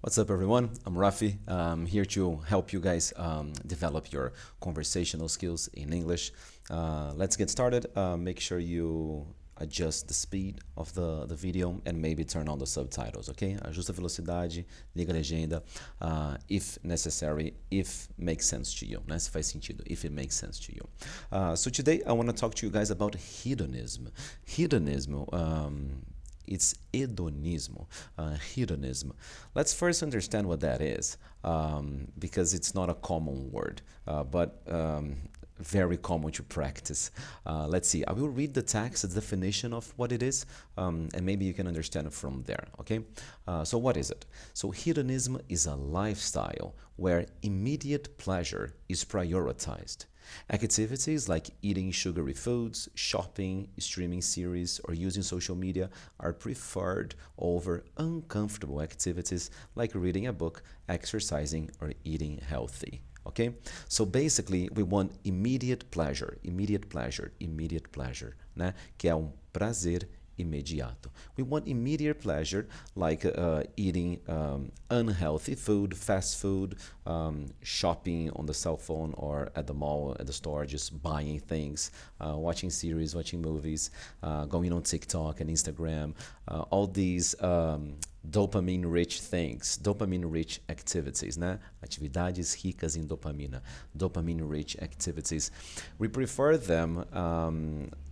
What's up, everyone? I'm Rafi. I'm here to help you guys develop your conversational skills in English. Let's get started. Make sure you adjust the speed of the video and maybe turn on the subtitles, okay? Ajusta a velocidade, liga a legenda, if necessary, if makes sense to you, né? Se faz sentido, if it makes sense to you. So today I want to talk to you guys about hedonism. Hedonism, it's hedonism, hedonism. Let's first understand what that is, because it's not a common word, but very common to practice. Let's see, I will read the text, the definition of what it is, and maybe you can understand it from there, okay? So what is it? So hedonism is a lifestyle where immediate pleasure is prioritized. Activities like eating sugary foods, shopping, streaming series, or using social media are preferred over uncomfortable activities like reading a book, exercising, or eating healthy. Okay? So basically, we want immediate pleasure, né? Que é prazer imediato. We want immediate pleasure, like eating unhealthy food, fast food, shopping on the cell phone or at the mall, at the store, just buying things, watching series, watching movies, going on TikTok and Instagram, all these dopamine-rich things, dopamine-rich activities, né? Atividades ricas em dopamina, dopamine-rich activities. We prefer them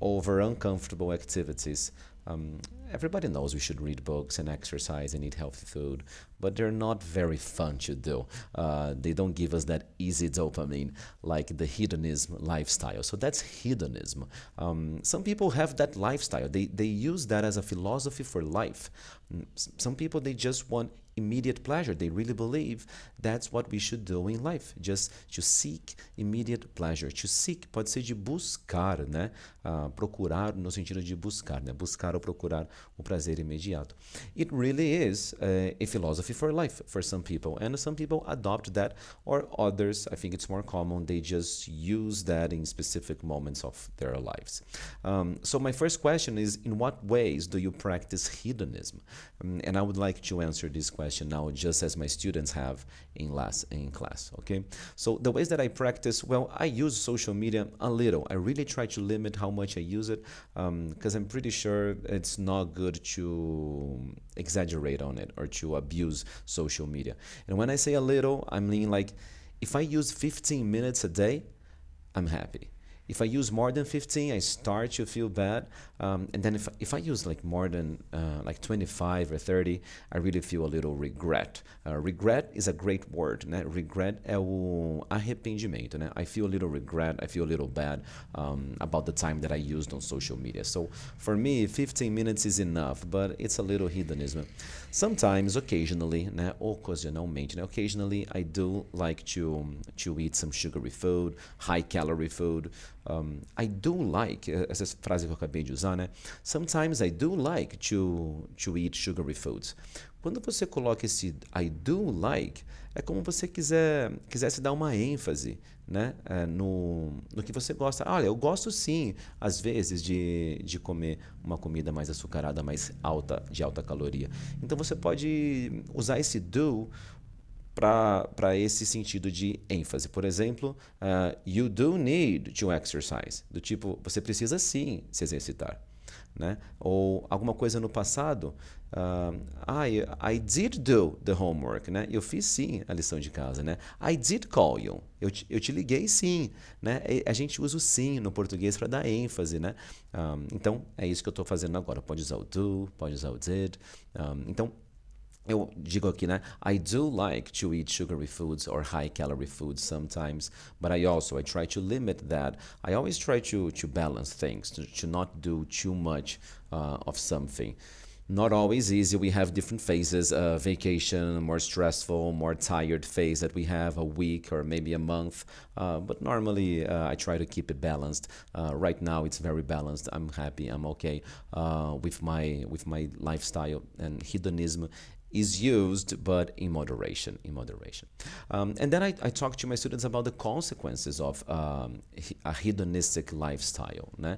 over uncomfortable activities. Everybody knows we should read books and exercise and eat healthy food, but they're not very fun to do. They don't give us that easy dopamine like the hedonism lifestyle. So that's hedonism. Some people have that lifestyle. They use that as a philosophy for life. Some people, they just want immediate pleasure. They really believe that's what we should do in life, just to seek immediate pleasure. To seek pode ser de buscar, né? Procurar no sentido de buscar, né? Buscar ou procurar o prazer imediato. It really is a philosophy for life for some people, and some people adopt that, or others, I think it's more common, they just use that in specific moments of their lives. So my first question is, in what ways do you practice hedonism? And I would like to answer this question now, just as my students have in class, okay? So the ways that I practice, well, I use social media a little. I really try to limit how much I use it, because I'm pretty sure it's not good to exaggerate on it or to abuse social media. And when I say a little, I mean like, if I use 15 minutes a day, I'm happy. If I use more than 15, I start to feel bad. And then if I use like more than like 25 or 30, I really feel a little regret. Regret is a great word, né? Regret é o arrependimento, né? I feel a little regret, I feel a little bad about the time that I used on social media. So for me, 15 minutes is enough, but it's a little hedonism. Sometimes, occasionally, né? Ocasionalmente, né? Occasionally, I do like to eat some sugary food, high-calorie food. I do like, essa frase que eu acabei de usar, né? Sometimes I do like to eat sugary foods. Quando você coloca esse I do like, é como você quisesse dar uma ênfase, né? No que você gosta. Olha, eu gosto sim, às vezes, de comer uma comida mais açucarada, de alta caloria. Então você pode usar esse do para esse sentido de ênfase. Por exemplo, you do need to exercise. Do tipo, você precisa sim se exercitar. Né? Ou alguma coisa no passado, I did do the homework, né? Eu fiz sim a lição de casa, né? I did call you. Eu te liguei sim, né? A gente usa o sim no português para dar ênfase, né? Então, é isso que eu estou fazendo agora. Pode usar o do, pode usar o did. Então, eu digo aqui, né? I do like to eat sugary foods or high-calorie foods sometimes, but I try to limit that. I always try to balance things, to not do too much of something. Not always easy. We have different phases, vacation, more stressful, more tired phase that we have, a week or maybe a month. But normally I try to keep it balanced. Right now it's very balanced. I'm happy. I'm okay with my lifestyle, and hedonism is used, but in moderation. And then I talk to my students about the consequences of a hedonistic lifestyle. Né?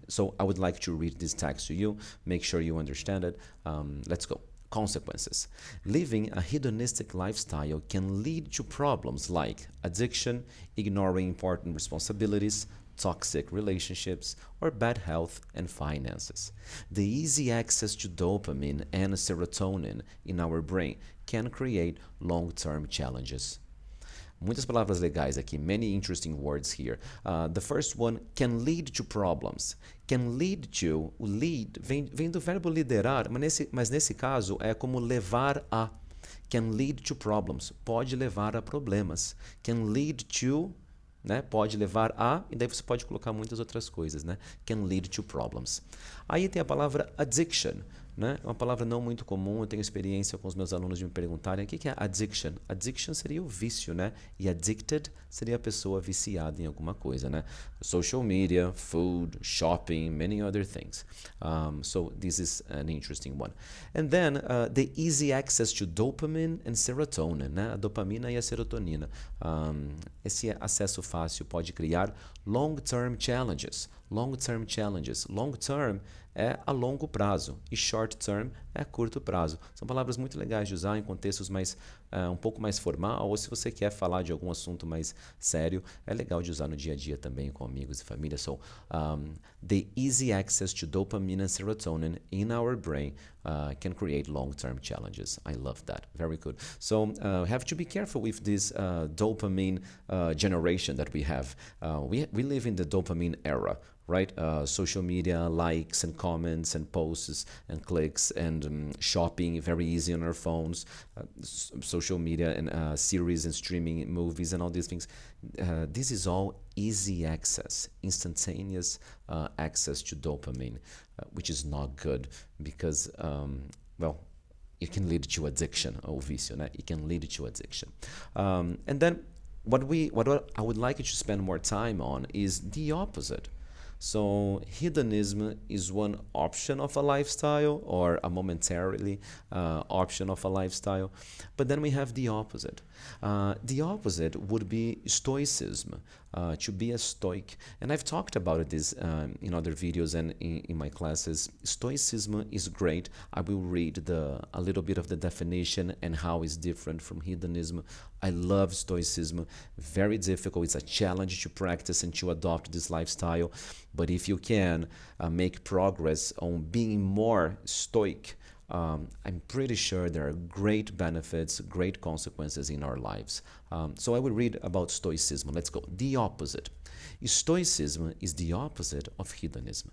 So I would like to read this text to you, make sure you understand it. Let's go. consequences. Living a hedonistic lifestyle can lead to problems like addiction, ignoring important responsibilities, toxic relationships, or bad health and finances. The easy access to dopamine and serotonin in our brain can create long-term challenges. Muitas palavras legais aqui, many interesting words here. The first one, can lead to problems. Can lead to, o lead vem do verbo liderar, mas nesse caso é como levar a. Can lead to problems, pode levar a problemas. Can lead to, né, pode levar a, e daí você pode colocar muitas outras coisas, né? Can lead to problems. Aí tem a palavra addiction, né? É uma palavra não muito comum, eu tenho experiência com os meus alunos de me perguntarem o que é addiction. Addiction seria o vício, né? E addicted seria a pessoa viciada em alguma coisa, né? Social media, food, shopping, many other things. So this is an interesting one. And then the easy access to dopamine and serotonin, né? A dopamina e a serotonina. Esse acesso fácil pode criar long-term challenges. Long-term challenges. Long-term é a longo prazo e short-term é a curto prazo. São palavras muito legais de usar em contextos mais um pouco mais formal, ou se você quer falar de algum assunto mais sério, é legal de usar no dia a dia também com amigos e família. So, the easy access to dopamine and serotonin in our brain can create long-term challenges. I love that. Very good. So, have to be careful with this dopamine generation that we have. We live in the dopamine era, right? Social media, likes and comments and posts and clicks and shopping very easy on our phones, social media and series and streaming movies and all these things. This is all easy access, instantaneous access to dopamine, which is not good because, well, it can lead to addiction, ou vício, né? It can lead to addiction. And then what I would like you to spend more time on is the opposite. So hedonism is one option of a lifestyle or a momentarily option of a lifestyle. But then we have the opposite. The opposite would be Stoicism, to be a Stoic. And I've talked about this in other videos and in my classes. Stoicism is great. I will read a little bit of the definition and how it's different from hedonism. I love Stoicism. Very difficult. It's a challenge to practice and to adopt this lifestyle. But if you can make progress on being more stoic, I'm pretty sure there are great benefits, great consequences in our lives. So I will read about Stoicism. Let's go. The opposite. Stoicism is the opposite of hedonism.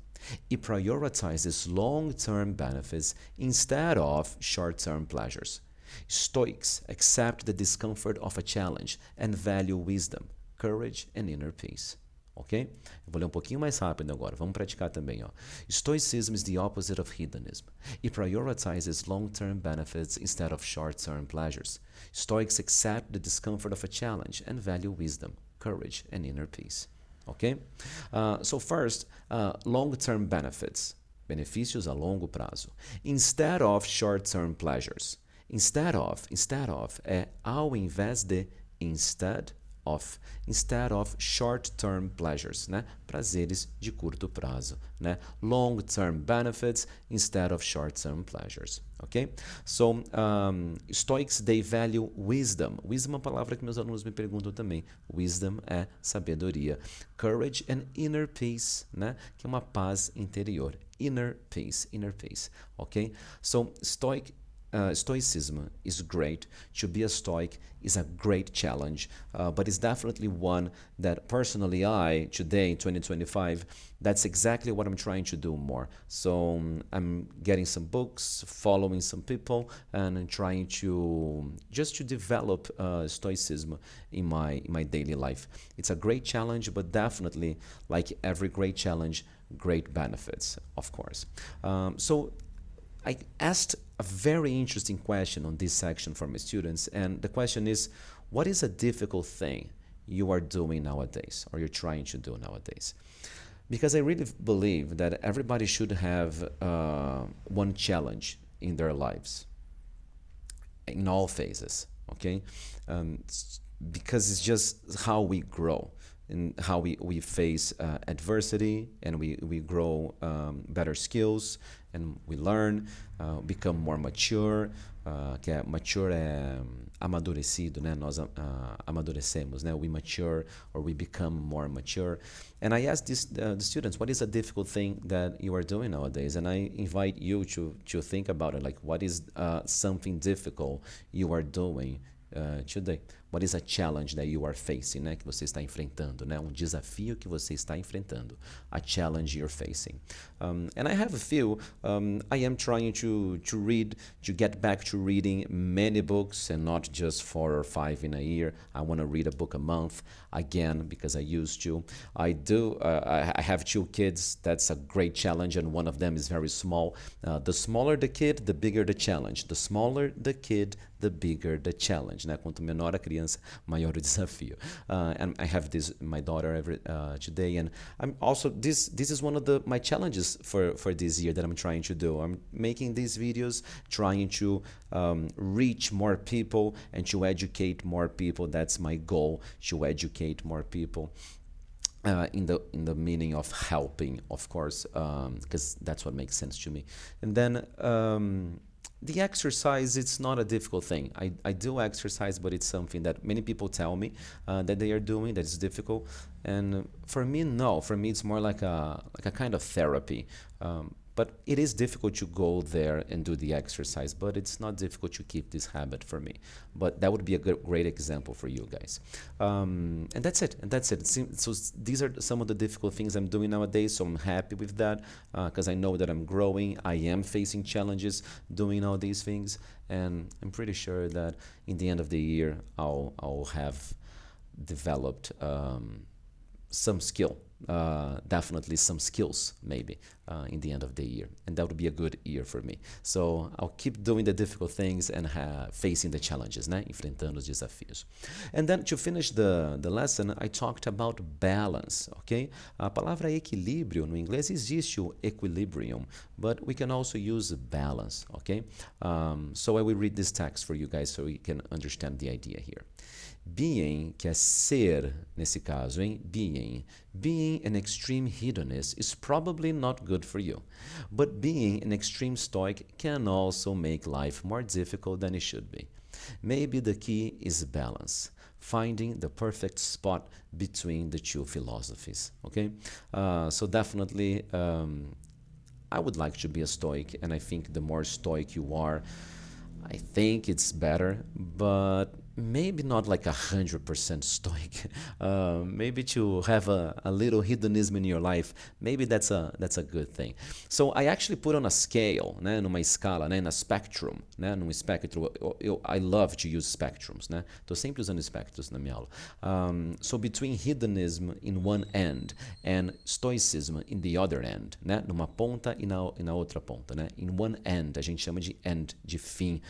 It prioritizes long-term benefits instead of short-term pleasures. Stoics accept the discomfort of a challenge and value wisdom, courage, and inner peace. Ok? Eu vou ler um pouquinho mais rápido agora. Vamos praticar também. Ó. Stoicism is the opposite of hedonism. It prioritizes long-term benefits instead of short-term pleasures. Stoics accept the discomfort of a challenge and value wisdom, courage, and inner peace. Ok? So first, long-term benefits. Benefícios a longo prazo. Instead of short-term pleasures. Instead of é ao invés de instead of short-term pleasures, né? Prazeres de curto prazo, né? Long-term benefits instead of short-term pleasures, ok? So, Stoics, they value wisdom. Wisdom é uma palavra que meus alunos me perguntam também. Wisdom é sabedoria. Courage and inner peace, né? Que é uma paz interior. Inner peace, ok? So, Stoicism is great. To be a Stoic is a great challenge, but it's definitely one that personally today in 2025, that's exactly what I'm trying to do more. So I'm getting some books, following some people, and trying to develop Stoicism in my daily life. It's a great challenge, but definitely, like every great challenge, great benefits, of course. So I asked a very interesting question on this section for my students, and the question is, what is a difficult thing you are doing nowadays, or you're trying to do nowadays? Because I really believe that everybody should have one challenge in their lives, in all phases, okay? Because it's just how we grow. in how we face adversity, and we grow better skills, and we learn, become more mature, que é mature é amadurecido, né? Nós amadurecemos, né? We mature or we become more mature. And I asked the students, what is a difficult thing that you are doing nowadays? And I invite you to think about it, like what is something difficult you are doing today? What is a challenge that you are facing, né? Que você está enfrentando, né? Desafio que você está enfrentando. A challenge you're facing. And I have a few. I am trying to get back to reading many books and not just 4 or 5 in a year. I want to read a book a month again because I used to. I have 2 kids. That's a great challenge, and one of them is very small. The smaller the kid, the bigger the challenge. The smaller the kid, the bigger the challenge, né? Quanto menor a criança, maior o desafio. And I have my daughter today, and I'm also this is one of my challenges for this year that I'm trying to do. I'm making these videos, trying to reach more people and to educate more people. That's my goal, to educate more people. In the meaning of helping, of course, because that's what makes sense to me. And then the exercise, it's not a difficult thing. I do exercise, but it's something that many people tell me that they are doing, that it's difficult. And for me, no. For me, it's more like a kind of therapy. But it is difficult to go there and do the exercise, but it's not difficult to keep this habit for me. But that would be a great example for you guys. And that's it. So these are some of the difficult things I'm doing nowadays, so I'm happy with that because I know that I'm growing. I am facing challenges doing all these things, and I'm pretty sure that in the end of the year, I'll have developed some skill. Definitely some skills, maybe, in the end of the year. And that would be a good year for me. So I'll keep doing the difficult things and facing the challenges, né? Enfrentando os desafios. And then to finish the lesson, I talked about balance, okay? A palavra equilíbrio no inglês existe o equilibrium, but we can also use balance, okay? So I will read this text for you guys so you can understand the idea here. Being, que é ser, nesse caso, hein? Being an extreme hedonist is probably not good for you. But being an extreme stoic can also make life more difficult than it should be. Maybe the key is balance, finding the perfect spot between the 2 philosophies, okay? So definitely, I would like to be a stoic, and I think the more stoic you are, I think it's better, but maybe not like 100% stoic. Maybe to have a little hedonism in your life, maybe that's a good thing. So I actually put on a scale, né, numa escala, né, na spectrum, né, num espectro. I love to use spectrums, né? Tô sempre usando espectros na minha aula. So between hedonism in one end and stoicism in the other end, né, numa ponta e na outra ponta, né? In one end, a gente chama de end, de fim,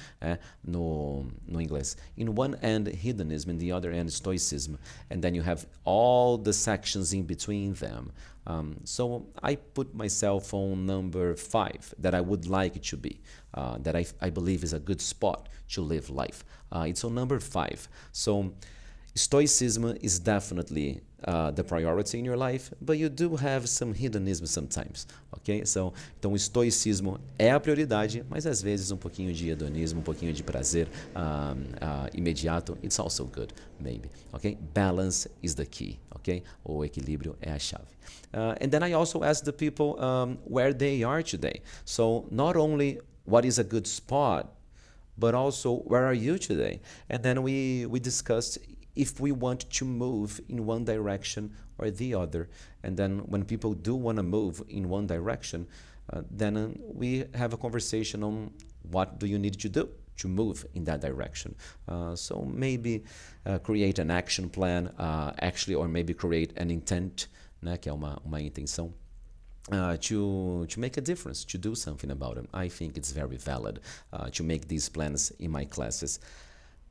no inglês. In one end hedonism, in the other end stoicism, and then you have all the sections in between them. So I put myself on number 5 that I would like it to be, that I believe is a good spot to live life. It's on number 5. So Stoicism is definitely the priority in your life, but you do have some hedonism sometimes, ok? So, então o estoicismo é a prioridade, mas às vezes um pouquinho de hedonismo, um pouquinho de prazer imediato, it's also good, maybe, ok? Balance is the key, ok? O equilíbrio é a chave. And then I also asked the people where they are today. So not only what is a good spot, but also where are you today? And then we discussed if we want to move in one direction or the other. And then when people do want to move in one direction, then we have a conversation on what do you need to do to move in that direction. So maybe create an action plan, actually, or maybe create an intent, né, que é uma intenção. To make a difference, to do something about it. I think it's very valid to make these plans in my classes.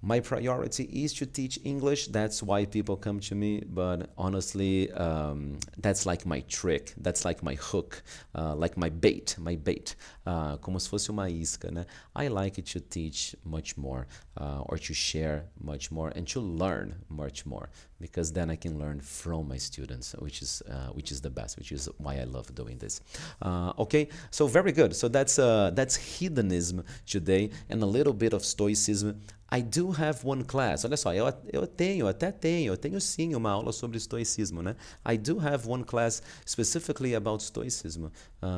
My priority is to teach English. That's why people come to me. But honestly, that's like my trick. That's like my hook, like my bait, como se fosse uma isca, né? I like to teach much more, or to share much more, and to learn much more, because then I can learn from my students, which is the best, which is why I love doing this. Okay, so very good. So that's hedonism today, and a little bit of Stoicism. I do have one class. Olha só, eu tenho sim uma aula sobre estoicismo, né? I do have one class specifically about Stoicism.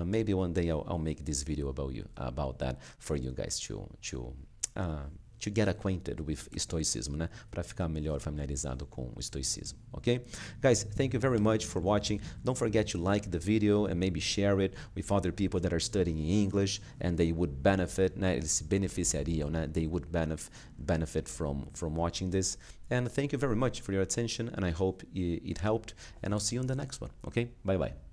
Maybe one day I'll make this video about that for you guys to get acquainted with Stoicism, né? Para ficar melhor familiarizado com o estoicismo, ok? Guys, thank you very much for watching. Don't forget to like the video and maybe share it with other people that are studying English and they would benefit, né? Eles se beneficiariam, né? They would benefit from watching this. And thank you very much for your attention, and I hope it helped, and I'll see you on the next one, okay? Bye-bye.